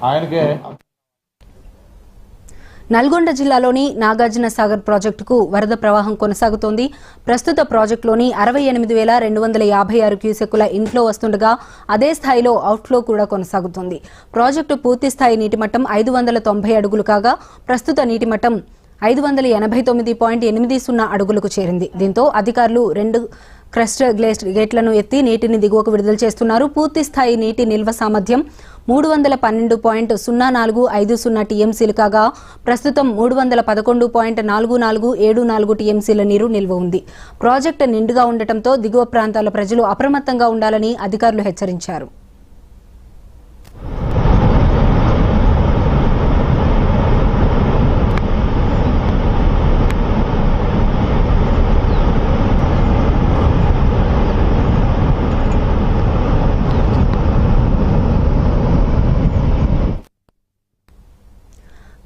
ఆయనకే. నల్గొండ జిల్లాలోని నాగార్జున సాగర్ ప్రాజెక్టుకు వరద ప్రవాహం కొనసాగుతోంది. ప్రస్తుత ప్రాజెక్టులోని 68,256 క్యూసెక్కుల ఇన్ఫ్లో వస్తుండగా అదే స్థాయిలో అవుట్ఫ్లో కూడా కొనసాగుతోంది. ప్రాజెక్టు పూర్తిస్థాయి నీటిమట్టం 590 అడుగులు కాగా ప్రస్తుత నీటిమట్టం 589.80 అడుగులకు చేరింది. దీంతో అధికారులు 2 క్రస్టర్ గ్లేస్ గేట్లను ఎత్తి నీటిని దిగువకు విడుదల చేస్తున్నారు. పూర్తి స్థాయి నీటి నిల్వ సామర్థ్యం 312.0450 టీఎంసీలు కాగా ప్రస్తుతం 311.4474 టీఎంసీల నీరు నిల్వ ఉంది. ప్రాజెక్టు నిండుగా ఉండటంతో దిగువ ప్రాంతాల ప్రజలు అప్రమత్తంగా ఉండాలని అధికారులు హెచ్చరించారు.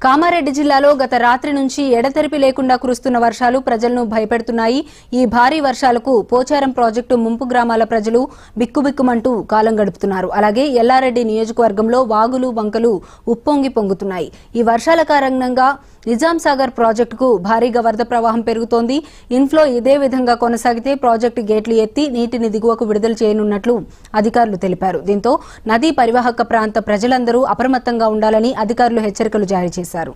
కామారెడ్డి జిల్లాలో గత రాత్రి నుంచి ఎడతెరిపి లేకుండా కురుస్తున్న వర్షాలు ప్రజలను భయపెడుతున్నాయి. ఈ భారీ వర్షాలకు పోచారం ప్రాజెక్టు ముంపు గ్రామాల ప్రజలు బిక్కుబిక్కుమంటూ కాలం గడుపుతున్నారు. అలాగే ఎల్లారెడ్డి నియోజకవర్గంలో వాగులు వంకలు ఉప్పొంగి పొంగుతున్నాయి. ఈ వర్షాల కారణంగా నిజాం సాగర్ ప్రాజెక్టుకు భారీగా వరద ప్రవాహం పెరుగుతోంది. ఇన్ఫ్లో ఇదే విధంగా కొనసాగితే ప్రాజెక్టు గేట్లు ఎత్తి నీటిని దిగువకు విడుదల చేయనున్నట్లు అధికారులు తెలిపారు. దీంతో నదీ పరివాహక ప్రాంత ప్రజలందరూ అప్రమత్తంగా ఉండాలని అధికారులు హెచ్చరికలు జారీ చేశారు.